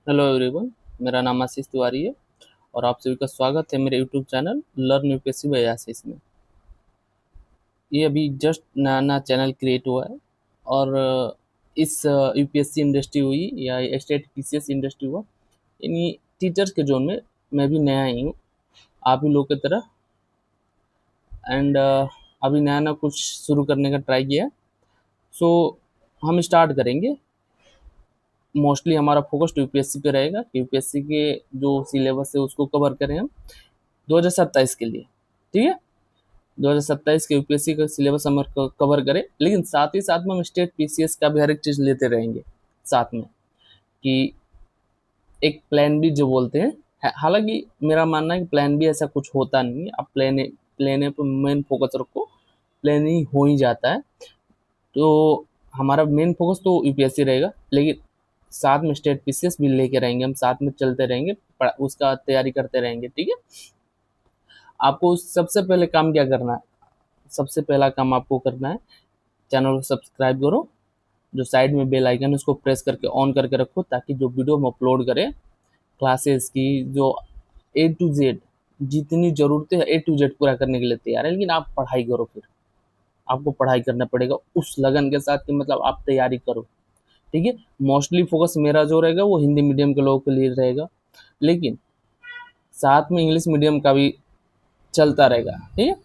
Hello everyone. मेरा नाम आशीष तिवारी है और आप सभी का स्वागत है मेरे YouTube channel learn UPSC by Ashish में। ये अभी जस्ट नया नया चैनल क्रिएट हुआ है और इस यूपीएससी इंडस्ट्री हुई या स्टेट पीसीएस इंडस्ट्री हुआ, यानी टीचर्स के जोन में मैं भी नया ही हूँ, आप ही लोग की तरह। एंड अभी नया नया कुछ शुरू करने का ट्राई किया है। सो हम स्टार्ट करेंगे। मोस्टली हमारा फोकस यूपीएससी पे रहेगा कि यूपीएससी के जो सिलेबस है उसको कवर करें हम 2027 के लिए। ठीक है, 2027 के यूपीएससी का सिलेबस हम कवर करें, लेकिन साथ ही साथ में हम स्टेट पीसीएस का भी हर एक चीज़ लेते रहेंगे साथ में, कि एक प्लान बी जो बोलते हैं। हालांकि मेरा मानना है कि प्लान बी ऐसा कुछ होता नहीं है। आप प्लान ए पर मेन फोकस रखो, प्लान ही हो ही जाता है। तो हमारा मेन फोकस तो यूपीएससी रहेगा, लेकिन साथ में स्टेट पीसीएस भी लेके रहेंगे, हम साथ में चलते रहेंगे, उसका तैयारी करते रहेंगे। ठीक है, आपको सबसे पहले काम क्या करना है? सबसे पहला काम आपको करना है, चैनल को सब्सक्राइब करो, जो साइड में बेल आइकन है उसको प्रेस करके ऑन करके रखो, ताकि जो वीडियो हम अपलोड करें क्लासेस की, जो ए टू जेड जितनी ज़रूरतें है ए टू जेड पूरा करने के लिए तैयार है। लेकिन आप पढ़ाई करो, फिर आपको पढ़ाई करना पड़ेगा उस लगन के साथ कि मतलब आप तैयारी करो। ठीक है, मोस्टली फोकस मेरा जो रहेगा वो हिंदी मीडियम के लोगों के लिए रहेगा, लेकिन साथ में इंग्लिश मीडियम का भी चलता रहेगा। ठीक है,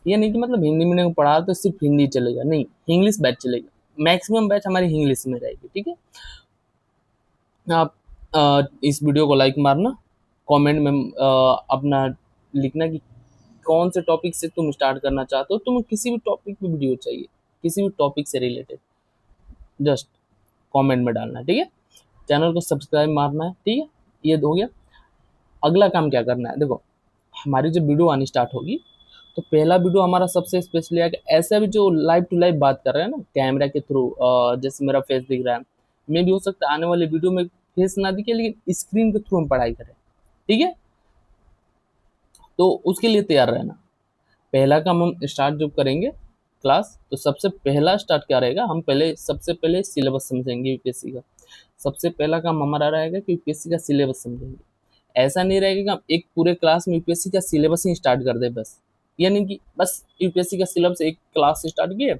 ये नहीं कि मतलब हिंदी मीडियम पढ़ा तो सिर्फ हिंदी चलेगा, नहीं, इंग्लिश बैच चलेगा। मैक्सिमम बैच हमारी इंग्लिश में रहेगी। ठीक है, आप इस वीडियो को लाइक मारना, कमेंट में अपना लिखना कि कौन से टॉपिक से तुम स्टार्ट करना चाहते हो। तुम्हें किसी भी टॉपिक पे वीडियो चाहिए, किसी भी टॉपिक से रिलेटेड, जस्ट कमेंट में डालना है। ठीक है, चैनल को सब्सक्राइब मारना है। ठीक है, ये हो गया। अगला काम क्या करना है, देखो हमारी जब वीडियो आनी स्टार्ट होगी तो पहला वीडियो हमारा सबसे स्पेशली है कि ऐसा भी जो लाइव टू लाइव बात कर रहे हैं ना, कैमरा के थ्रू, जैसे मेरा फेस दिख रहा है, मे भी हो सकता है आने वाले वीडियो में फेस ना दिखे, लेकिन स्क्रीन के थ्रू हम पढ़ाई करें। ठीक है, तो उसके लिए तैयार रहना। पहला काम हम स्टार्ट जब करेंगे क्लास, तो सबसे पहला स्टार्ट क्या रहेगा, हम पहले सबसे पहले सिलेबस समझेंगे यूपीएससी का। सबसे पहला काम हमारा रहेगा कि यूपीएससी का सिलेबस समझेंगे। ऐसा नहीं रहेगा कि हम एक पूरे क्लास में यूपीएससी का सिलेबस ही स्टार्ट कर दे बस, यानी कि बस यूपीएससी का सिलेबस एक क्लास से स्टार्ट किए,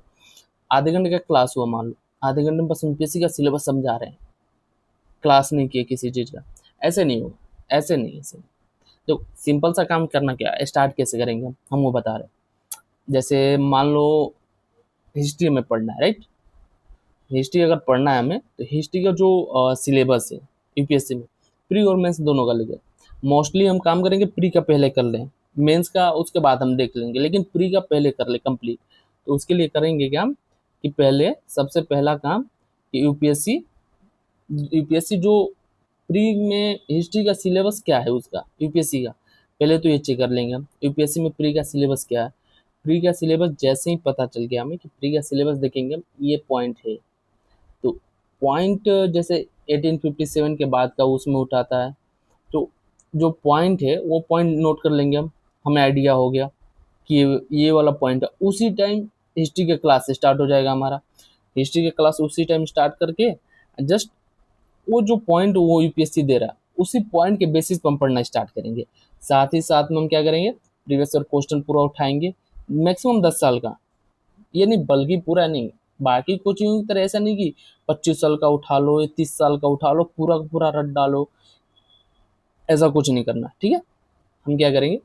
आधे घंटे का क्लास हुआ मान लो, आधे घंटे में बस यूपीएससी का सिलेबस समझा रहे हैं, क्लास नहीं किए किसी चीज़ का। ऐसे नहीं होगा, ऐसे नहीं, ऐसे नहीं। तो सिंपल सा काम करना क्या है, स्टार्ट कैसे करेंगे हम वो बता रहे हैं। जैसे मान लो हिस्ट्री में पढ़ना है, राइट। हिस्ट्री अगर पढ़ना है हमें, तो हिस्ट्री का जो सिलेबस है यूपीएससी में, प्री और मेंस दोनों का लेकर मोस्टली हम काम करेंगे प्री का पहले कर लें, मेंस का उसके बाद हम देख लेंगे, लेकिन प्री का पहले कर ले कंप्लीट। तो उसके लिए करेंगे क्या हम, कि पहले सबसे पहला काम कि यूपीएससी यूपीएससी जो प्री में हिस्ट्री का सिलेबस क्या है उसका, यूपीएससी का पहले तो ये चेक कर लेंगे हम यूपीएससी में प्री का सिलेबस क्या है। प्री का सिलेबस जैसे ही पता चल गया हमें कि प्री का सिलेबस देखेंगे हम, ये पॉइंट है, तो पॉइंट जैसे 1857 के बाद का उसमें उठाता है, तो जो पॉइंट है वो पॉइंट नोट कर लेंगे हम, हमें आइडिया हो गया कि ये वाला पॉइंट है। उसी टाइम हिस्ट्री के क्लास स्टार्ट हो जाएगा हमारा। हिस्ट्री के क्लास उसी टाइम स्टार्ट करके जस्ट वो जो पॉइंट वो यूपीएससी दे रहा है उसी पॉइंट के बेसिस पर हम पढ़ना स्टार्ट करेंगे। साथ ही साथ में हम क्या करेंगे, प्रीवियस ईयर क्वेश्चन पूरा उठाएंगे, मैक्सिमम 10 साल का, ये नहीं बल्कि पूरा नहीं। बाकी कोचिंग की तरह ऐसा नहीं कि 25 साल का उठा लो या 30 साल का उठा लो, पूरा का पूरा रट डालो, ऐसा कुछ नहीं करना। ठीक है, हम क्या करेंगे,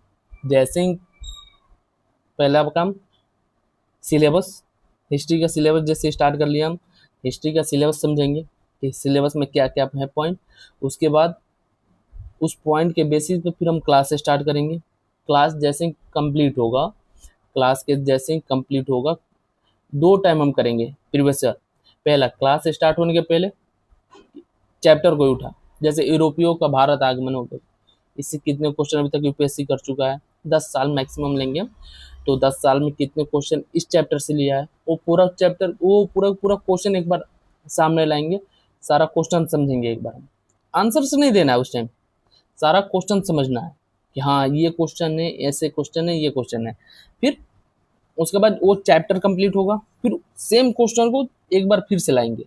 जैसे ही पहला काम सिलेबस, हिस्ट्री का सिलेबस जैसे स्टार्ट कर लिया हम, हिस्ट्री का सिलेबस समझेंगे कि सिलेबस में क्या क्या है पॉइंट। उसके बाद उस पॉइंट के बेसिस पे फिर हम क्लास स्टार्ट करेंगे। क्लास जैसे ही कंप्लीट होगा, क्लास के जैसे ही कंप्लीट होगा, दो टाइम हम करेंगे प्रीवियस ईयर। पहला क्लास स्टार्ट होने के पहले चैप्टर कोई उठा, जैसे यूरोपियो का भारत आगमन हो गया, इससे कितने क्वेश्चन अभी तक यूपीएससी कर चुका है, 10 साल मैक्सिमम लेंगे हम। तो 10 साल में कितने क्वेश्चन इस चैप्टर से लिया है, वो पूरा चैप्टर, वो पूरा पूरा क्वेश्चन एक बार सामने लाएंगे, सारा क्वेश्चन समझेंगे एक बार। आंसर से नहीं देना है उस टाइम, सारा क्वेश्चन समझना है कि हाँ ये क्वेश्चन है, ऐसे क्वेश्चन है, ये क्वेश्चन है। फिर उसके बाद वो चैप्टर कंप्लीट होगा, फिर सेम क्वेश्चन को एक बार फिर से लाएंगे,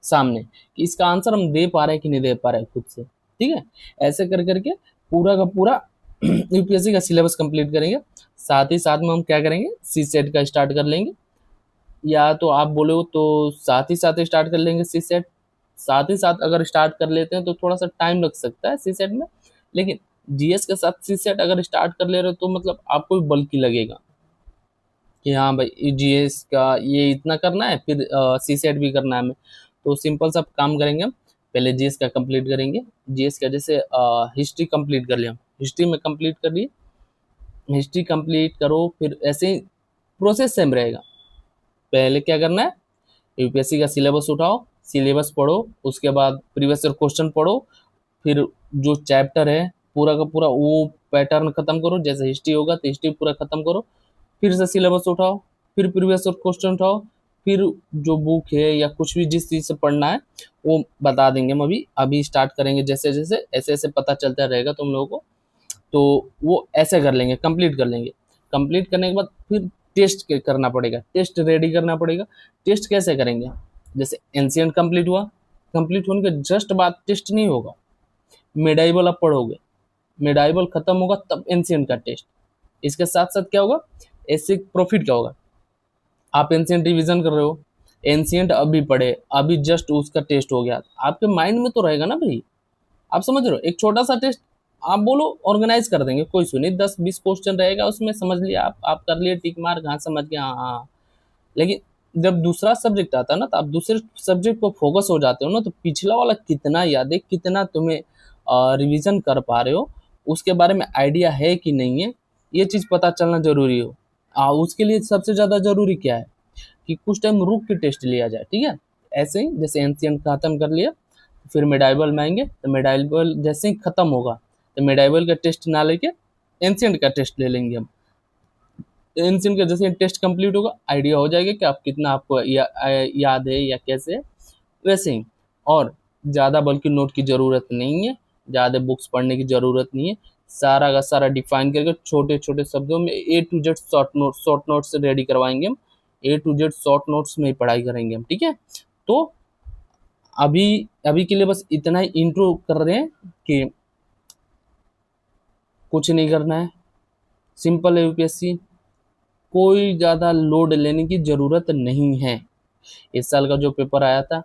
सामने कि इसका आंसर हम दे पा रहे हैं कि नहीं दे पा रहे हैं खुद से। ठीक है, ऐसे कर करके पूरा का पूरा यूपीएससी का सिलेबस कंप्लीट करेंगे। साथ ही साथ में हम क्या करेंगे, सी सेट का स्टार्ट कर लेंगे, या तो आप बोलो तो साथ ही साथ स्टार्ट कर लेंगे सी सेट। साथ ही साथ अगर स्टार्ट कर लेते हैं तो थोड़ा सा टाइम लग सकता है सी सेट में, लेकिन जीएस के साथ सी सेट अगर स्टार्ट कर ले रहे हो तो मतलब आपको भी बल्कि लगेगा कि हाँ भाई जीएस का ये इतना करना है, फिर सी सेट भी करना है हमें। तो सिंपल सा काम करेंगे हम, पहले जीएस का कंप्लीट करेंगे। जीएस का जैसे हिस्ट्री कंप्लीट कर लिया, हिस्ट्री में कंप्लीट कर लिए, हिस्ट्री कंप्लीट करो, फिर ऐसे ही प्रोसेस सेम रहेगा। पहले क्या करना है, यूपीएससी का सिलेबस उठाओ, सिलेबस पढ़ो, उसके बाद प्रीवियस ईयर क्वेश्चन पढ़ो, फिर जो चैप्टर है पूरा का पूरा वो पैटर्न खत्म करो। जैसे हिस्ट्री होगा तो हिस्ट्री पूरा खत्म करो, फिर से सिलेबस उठाओ, फिर प्रीवियस ईयर क्वेश्चन उठाओ, फिर जो बुक है या कुछ भी जिस चीज़ से पढ़ना है वो बता देंगे हम अभी अभी स्टार्ट करेंगे। जैसे जैसे ऐसे ऐसे पता चलता रहेगा तुम लोगों को, तो वो ऐसे कर लेंगे, कंप्लीट कर लेंगे। कंप्लीट करने के बाद फिर टेस्ट करना पड़ेगा, टेस्ट रेडी करना पड़ेगा। टेस्ट कैसे करेंगे, जैसे एंशिएंट कंप्लीट हुआ, कंप्लीट होने के जस्ट बाद टेस्ट नहीं होगा, मेडाइवल आप पढ़ोगे, मेडाइवल खत्म होगा तब एंशिएंट का टेस्ट। इसके साथ साथ क्या होगा, एसिक प्रॉफिट क्या होगा, आप एंशिएंट रिवीजन कर रहे हो, एंशिएंट अभी पढ़े, अभी जस्ट उसका टेस्ट हो गया, आपके माइंड में तो रहेगा ना भाई। आप समझ रहे हो, एक छोटा सा टेस्ट आप बोलो ऑर्गेनाइज कर देंगे, कोई सुनी 10-20 क्वेश्चन रहेगा उसमें, समझ लिया आप कर लिए टिक मार्क, हाँ समझ गया, हाँ हाँ। लेकिन जब दूसरा सब्जेक्ट आता है ना, तो आप दूसरे सब्जेक्ट पर फोकस हो जाते हो ना, तो पिछला वाला कितना याद है, कितना तुम्हें रिवीजन कर पा रहे हो, उसके बारे में आइडिया है कि नहीं है, ये चीज़ पता चलना जरूरी हो। उसके लिए सबसे ज़्यादा जरूरी क्या है कि कुछ टाइम रुक के टेस्ट लिया जाए। ठीक है, ऐसे ही जैसे एंशिएंट खत्म कर लिया, फिर मेडाइवल में आएंगे, तो मेडाइवल जैसे ही खत्म होगा तो मेडाइवल का टेस्ट ना लेके एंशिएंट का टेस्ट ले लेंगे हम। एंशिएंट का जैसे टेस्ट कंप्लीट होगा, आइडिया हो जाएगा कि आप कितना आपको याद है या कैसे है, वैसे ही। और ज़्यादा बल्कि नोट की ज़रूरत नहीं है, ज़्यादा बुक्स पढ़ने की ज़रूरत नहीं है, सारा का सारा डिफाइन करके छोटे छोटे शब्दों में A to Z short notes ready करवाएंगे हम, A to Z short notes में ही पढ़ाई करेंगे हम। ठीक है, तो अभी अभी के लिए बस इतना ही इंट्रो कर रहे हैं कि कुछ नहीं करना है, सिंपल है यूपीएससी, कोई ज़्यादा लोड लेने की ज़रूरत नहीं है। इस साल का जो पेपर आया था,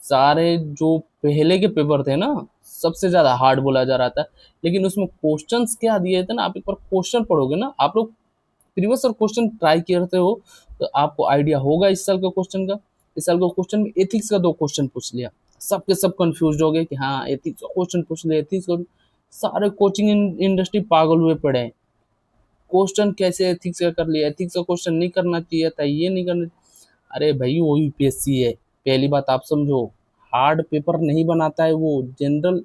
सारे जो पहले के पेपर थे ना, सबसे ज़्यादा हार्ड बोला जा रहा था, लेकिन उसमें क्वेश्चंस क्या दिए थे ना, आप एक बार क्वेश्चन पढ़ोगे ना, आप लोग प्रीवियस और क्वेश्चन ट्राई करते हो तो आपको आइडिया होगा इस साल का क्वेश्चन का। इस साल का क्वेश्चन में एथिक्स का 2 क्वेश्चन पूछ लिया, सबके सब कंफ्यूज हो गए कि हाँ एथिक्स का क्वेश्चन पूछ लिया, एथिक्स का। सारे कोचिंग इंडस्ट्री पागल हुए पड़े हैं, क्वेश्चन कैसे एथिक्स का कर लिया, एथिक्स का क्वेश्चन नहीं करना चाहिए था, ये नहीं करना। अरे भाई वो यूपीएससी है, पहली बात आप समझो, हार्ड पेपर नहीं बनाता है वो, जनरल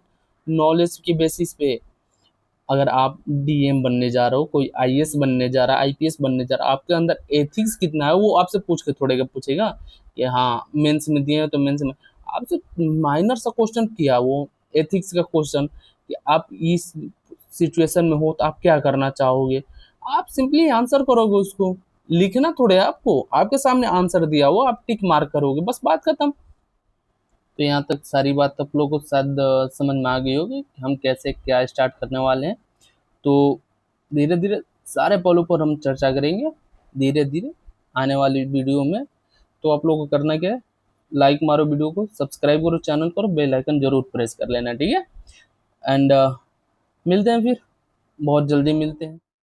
नॉलेज की बेसिस पे। अगर आप डीएम बनने जा रहे हो, कोई आईएएस बनने जा रहा है, आईपीएस बनने जा रहा है, आपके अंदर एथिक्स कितना है वो आपसे पूछ के थोड़े पूछेगा कि हाँ मेंस में दिए हैं तो मेंस में। आपसे माइनर सा क्वेश्चन किया वो एथिक्स का क्वेश्चन कि आप इस सिचुएशन में हो तो आप क्या करना चाहोगे, आप सिंपली आंसर करोगे उसको, लिखना थोड़े है आपको, आपके सामने आंसर दिया हुआ, आप टिक मार्क करोगे, बस बात खत्म। तो यहाँ तक सारी बात आप लोगों को शायद समझ में आ गई होगी कि हम कैसे क्या स्टार्ट करने वाले हैं। तो धीरे धीरे सारे पलों पर हम चर्चा करेंगे धीरे धीरे आने वाली वीडियो में। तो आप लोगों को करना क्या है, लाइक मारो वीडियो को, सब्सक्राइब करो चैनल को, बेल आइकन जरूर प्रेस कर लेना। ठीक है, एंड मिलते हैं फिर, बहुत जल्दी मिलते हैं।